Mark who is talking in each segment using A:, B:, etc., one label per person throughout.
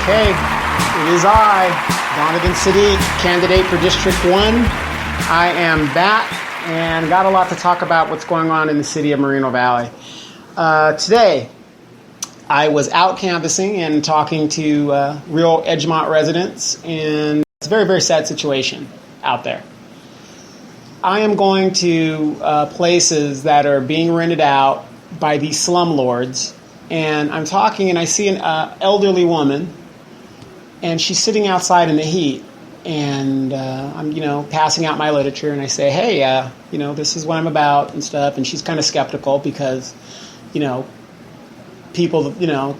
A: Okay, it is I, Donovan SAADIQ, candidate for District 1. I am back and got a lot to talk about what's going on in the city of Moreno Valley. Today, I was out canvassing and talking to real Edgemont residents, and it's a very, very sad situation out there. I am going to places that are being rented out by these slumlords, and I'm talking and I see an elderly woman, and she's sitting outside in the heat, and I'm passing out my literature, and I say, hey, this is what I'm about and stuff, and she's kind of skeptical because people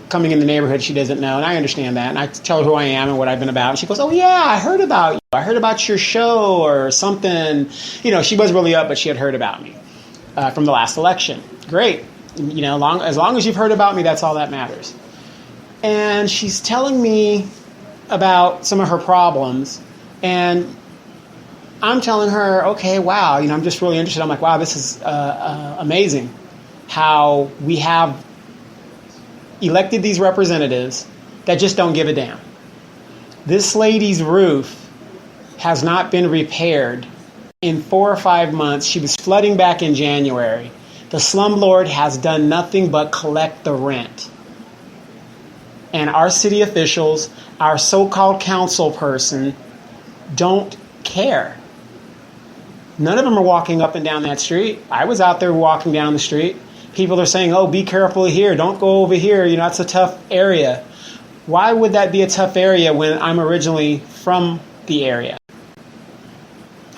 A: coming in the neighborhood she doesn't know, and I understand that, and I tell her who I am and what I've been about, and she goes, oh yeah, I heard about you. I heard about your show or something. She wasn't really up, but she had heard about me from the last election. Great. As long as you've heard about me, that's all that matters. And she's telling me about some of her problems, and I'm telling her, okay, wow, I'm just really interested. I'm like, wow, this is amazing how we have elected these representatives that just don't give a damn. This lady's roof has not been repaired in 4 or 5 months. She was flooding back in January. The slumlord has done nothing but collect the rent. And our city officials, our so-called council person, don't care. None of them are walking up and down that street. I was out there walking down the street. People are saying, oh, be careful here. Don't go over here. It's a tough area. Why would that be a tough area when I'm originally from the area?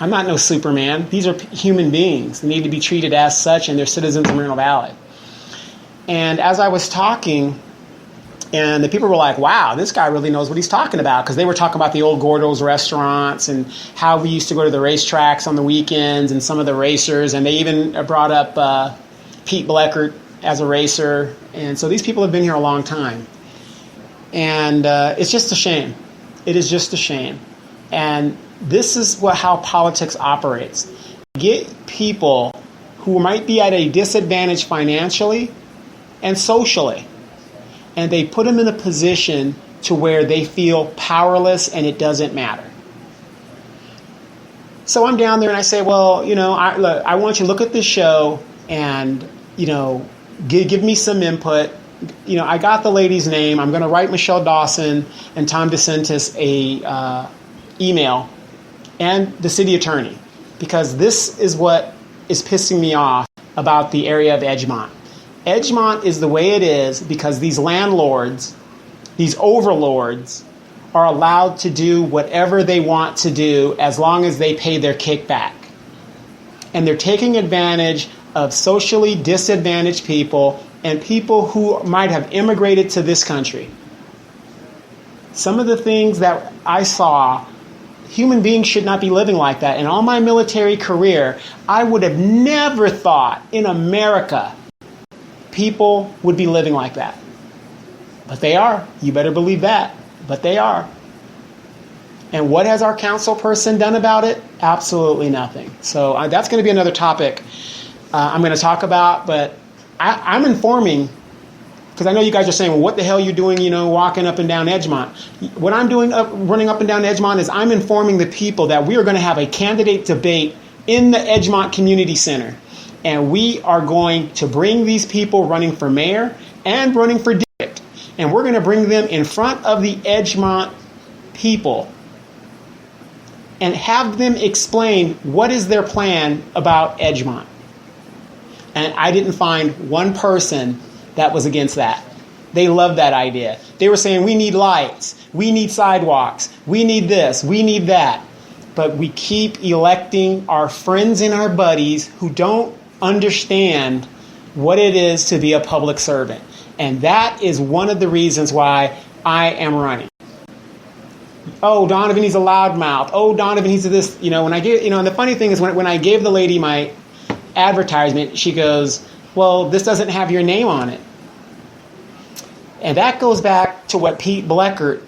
A: I'm not no Superman. These are human beings. They need to be treated as such, and they're citizens of Moreno Valley. And as I was talking, and the people were like, wow, this guy really knows what he's talking about, because they were talking about the old Gordo's restaurants and how we used to go to the racetracks on the weekends and some of the racers, and they even brought up Pete Bleckert as a racer. And so these people have been here a long time. And it's just a shame. It is just a shame. And this is how politics operates. Get people who might be at a disadvantage financially and socially, and they put them in a position to where they feel powerless and it doesn't matter. So I'm down there and I say, well, I want you to look at this show and, give me some input. I got the lady's name. I'm going to write Michelle Dawson and Tom DeSantis a email, and the city attorney, because this is what is pissing me off about the area of Edgemont. Edgemont is the way it is because these landlords, these overlords, are allowed to do whatever they want to do as long as they pay their kickback. And they're taking advantage of socially disadvantaged people and people who might have immigrated to this country. Some of the things that I saw, human beings should not be living like that. In all my military career, I would have never thought in America people would be living like that. But they are. You better believe that. But they are. And what has our council person done about it? Absolutely nothing. So that's going to be another topic I'm going to talk about. But I'm informing, because I know you guys are saying, well, what the hell are you doing, walking up and down Edgemont? What I'm doing running up and down Edgemont is I'm informing the people that we are going to have a candidate debate in the Edgemont Community Center. And we are going to bring these people running for mayor and running for district. And we're going to bring them in front of the Edgemont people and have them explain what is their plan about Edgemont. And I didn't find one person that was against that. They loved that idea. They were saying, we need lights, we need sidewalks, we need this, we need that. But we keep electing our friends and our buddies who don't understand what it is to be a public servant. And that is one of the reasons why I am running. Oh, Donovan, he's a loudmouth. Oh, Donovan, he's this. When I gave, and the funny thing is when I gave the lady my advertisement, she goes, well, this doesn't have your name on it. And that goes back to what Roy Bleckert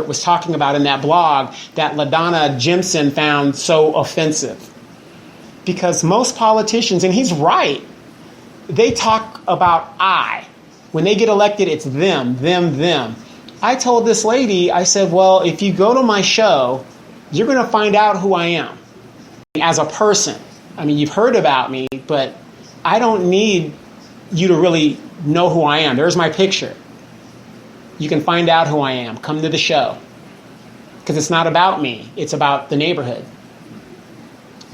A: was talking about in that blog that LaDonna Jimson found so offensive. Because most politicians, and he's right, they talk about I. When they get elected, it's them, them, them. I told this lady, I said, well, if you go to my show, you're going to find out who I am as a person. I mean, you've heard about me, but I don't need you to really know who I am. There's my picture. You can find out who I am. Come to the show. Because it's not about me. It's about the neighborhood.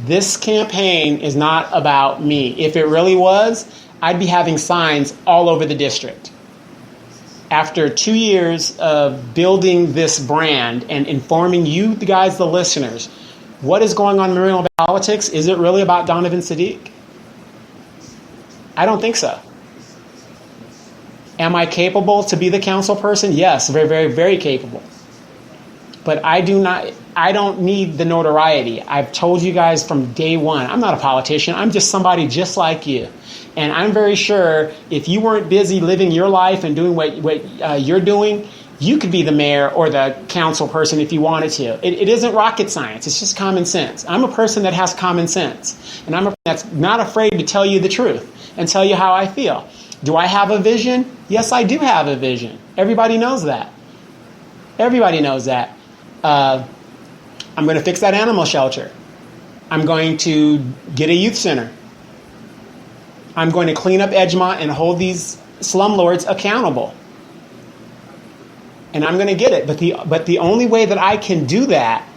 A: This campaign is not about me. If it really was, I'd be having signs all over the district. After 2 years of building this brand and informing you guys, the listeners, what is going on in Maryland politics? Is it really about Donovan SAADIQ? I don't think so. Am I capable to be the council person? Yes, very, very, very capable. But I don't need the notoriety. I've told you guys from day one, I'm not a politician. I'm just somebody just like you. And I'm very sure if you weren't busy living your life and doing what you're doing, you could be the mayor or the council person if you wanted to. It isn't rocket science. It's just common sense. I'm a person that has common sense. And I'm a person that's not afraid to tell you the truth and tell you how I feel. Do I have a vision? Yes, I do have a vision. Everybody knows that. Everybody knows that. I'm going to fix that animal shelter. I'm going to get a youth center. I'm going to clean up Edgemont and hold these slumlords accountable. And I'm going to get it. But the only way that I can do that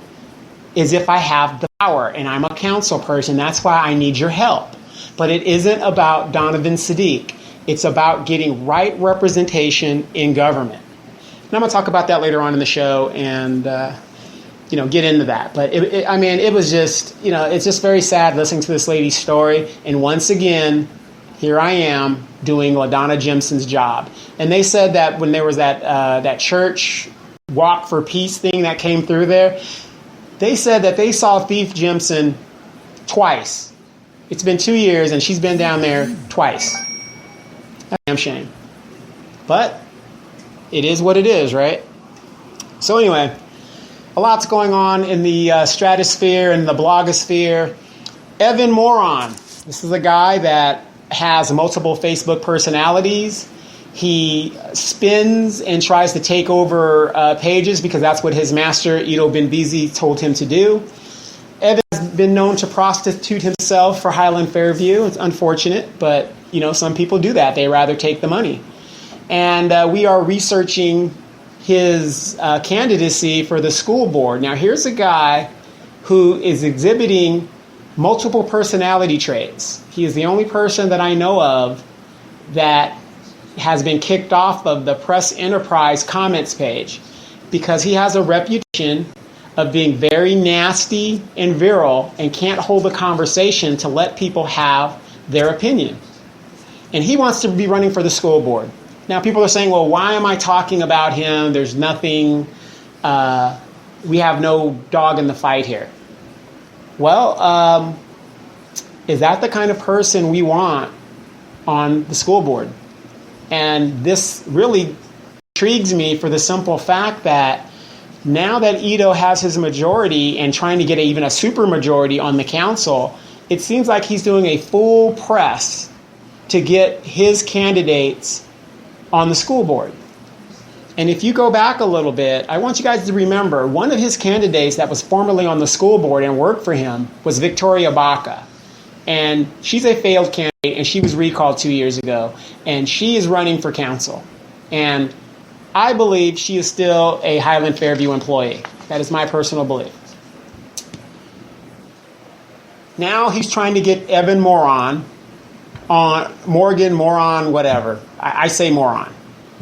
A: is if I have the power and I'm a council person. That's why I need your help. But it isn't about Donovan SAADIQ. It's about getting right representation in government. And I'm going to talk about that later on in the show and, get into that. But it was just, it's just very sad listening to this lady's story. And once again, here I am doing LaDonna Jimson's job. And they said that when there was that church walk for peace thing that came through there, they said that they saw Thief Jimson twice. It's been 2 years and she's been down there twice. That's a damn shame. But it is what it is, right? So anyway, a lot's going on in the stratosphere and the blogosphere. Evan Moron. This is a guy that has multiple Facebook personalities. He spins and tries to take over pages because that's what his master, Ido Benvizi, told him to do. Evan has been known to prostitute himself for Highland Fairview. It's unfortunate, but some people do that. They rather take the money. And we are researching his candidacy for the school board. Now, here's a guy who is exhibiting multiple personality traits. He is the only person that I know of that has been kicked off of the Press Enterprise comments page because he has a reputation of being very nasty and virile and can't hold a conversation to let people have their opinion. And he wants to be running for the school board. Now, people are saying, well, why am I talking about him? There's nothing, we have no dog in the fight here. Well, is that the kind of person we want on the school board? And this really intrigues me for the simple fact that now that Ido has his majority and trying to get even a super majority on the council, it seems like he's doing a full press to get his candidates on the school board. And if you go back a little bit, I want you guys to remember one of his candidates that was formerly on the school board and worked for him was Victoria Baca. And she's a failed candidate and she was recalled 2 years ago. And she is running for council. And I believe she is still a Highland Fairview employee. That is my personal belief. Now he's trying to get Evan Moron on Morgan, Moron, whatever. I say moron.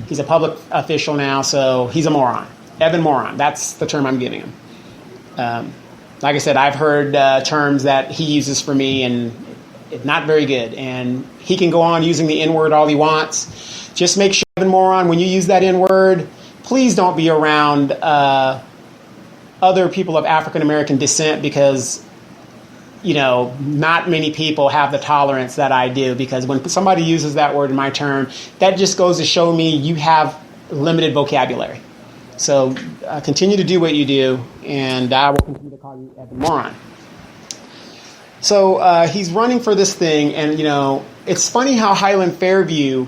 A: He's a public official now, so he's a moron. Evan Moron. That's the term I'm giving him. Like I said, I've heard terms that he uses for me, and it's not very good. And he can go on using the N-word all he wants. Just make sure, Evan Moron, when you use that N-word, please don't be around other people of African-American descent because not many people have the tolerance that I do, because when somebody uses that word in my term, that just goes to show me you have limited vocabulary. So continue to do what you do, and I will continue to call you Evan Moron. So he's running for this thing, and, it's funny how Highland Fairview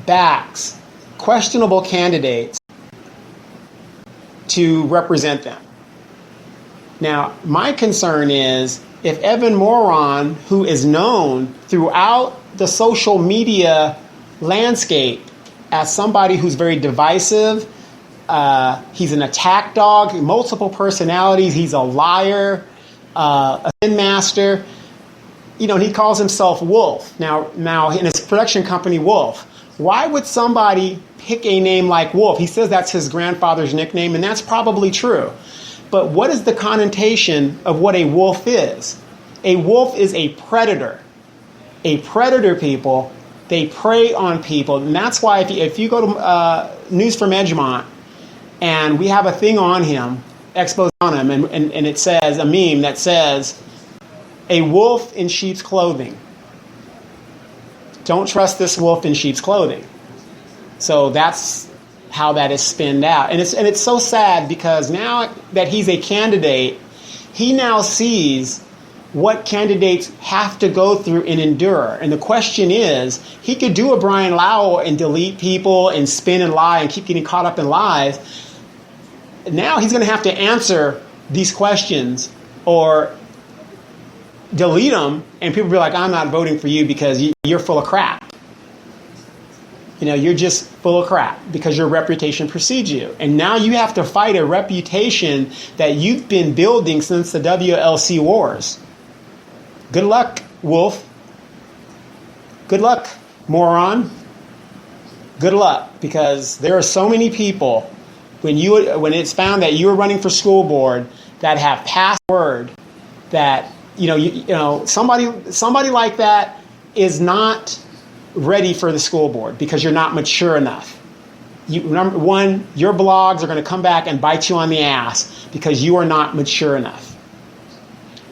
A: backs questionable candidates to represent them. Now, my concern is if Evan Moron, who is known throughout the social media landscape as somebody who's very divisive, he's an attack dog, multiple personalities, he's a liar, a sin master, he calls himself Wolf. Now in his production company, Wolf. Why would somebody pick a name like Wolf? He says that's his grandfather's nickname, and that's probably true. But what is the connotation of what a wolf is? A wolf is a predator. A predator, people, they prey on people. And that's why if you go to News from Edgemont, and we have a thing on him, exposed on him, and it says, a meme that says, a wolf in sheep's clothing. Don't trust this wolf in sheep's clothing. So that's how that is spinned out. And it's so sad because now that he's a candidate, he now sees what candidates have to go through and endure. And the question is, he could do a Brian Lowell and delete people and spin and lie and keep getting caught up in lies. Now he's going to have to answer these questions or delete them, and people be like, I'm not voting for you because you're full of crap. You're just full of crap because your reputation precedes you. And now you have to fight a reputation that you've been building since the WLC wars. Good luck, Wolf. Good luck, moron. Good luck, because there are so many people when it's found that you're running for school board that have passed word that somebody like that is not ready for the school board because you're not mature enough. Number one, your blogs are going to come back and bite you on the ass because you are not mature enough.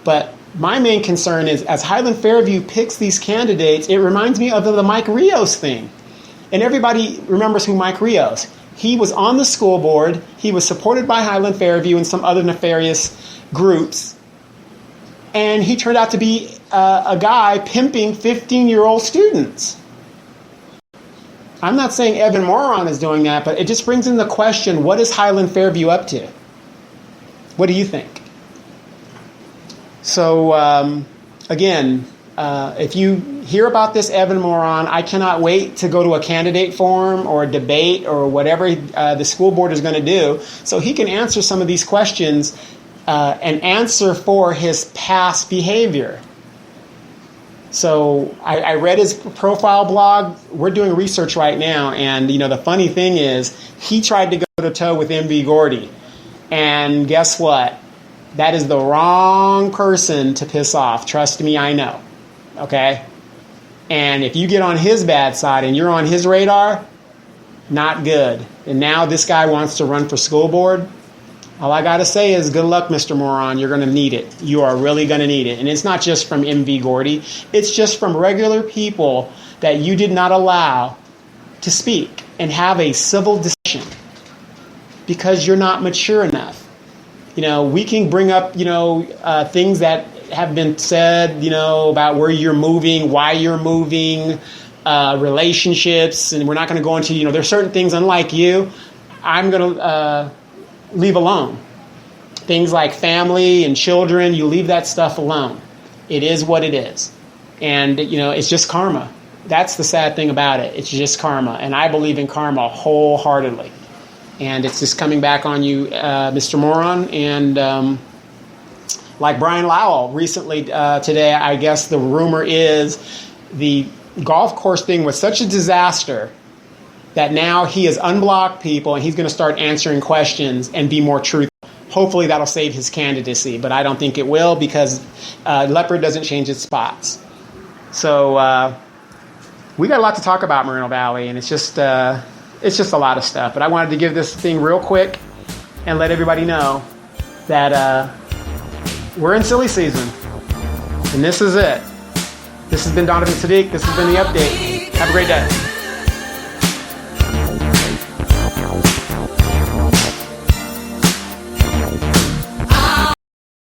A: But my main concern is, as Highland Fairview picks these candidates, it reminds me of the Mike Rios thing. And everybody remembers who Mike Rios. He was on the school board. He was supported by Highland Fairview and some other nefarious groups. And he turned out to be a guy pimping 15-year-old students. I'm not saying Evan Moron is doing that, but it just brings in the question, what is Highland Fairview up to? What do you think? So, again, if you hear about this Evan Moron, I cannot wait to go to a candidate forum or a debate or whatever the school board is going to do so he can answer some of these questions and answer for his past behavior. So I read his profile blog. We're doing research right now. And, the funny thing is he tried to go to toe with MV Gordy. And guess what? That is the wrong person to piss off. Trust me, I know. Okay? And if you get on his bad side and you're on his radar, not good. And now this guy wants to run for school board. All I got to say is good luck, Mr. Moron. You're going to need it. You are really going to need it. And it's not just from MV Gordy. It's just from regular people that you did not allow to speak and have a civil discussion because you're not mature enough. We can bring up, things that have been said, about where you're moving, why you're moving, relationships. And we're not going to go into, there's certain things, unlike you, I'm going to leave alone. Things like family and children, you leave that stuff alone. It is what it is. And, it's just karma. That's the sad thing about it. It's just karma. And I believe in karma wholeheartedly. And it's just coming back on you, Mr. Moron. And like Brian Lowell recently today, I guess the rumor is the golf course thing was such a disaster that now he has unblocked people and he's going to start answering questions and be more truthful. Hopefully that'll save his candidacy, but I don't think it will because leopard doesn't change its spots. So we got a lot to talk about, Moreno Valley, and it's just a lot of stuff. But I wanted to give this thing real quick and let everybody know that we're in silly season, and this is it. This has been Donovan SAADIQ. This has been the update. Have a great day.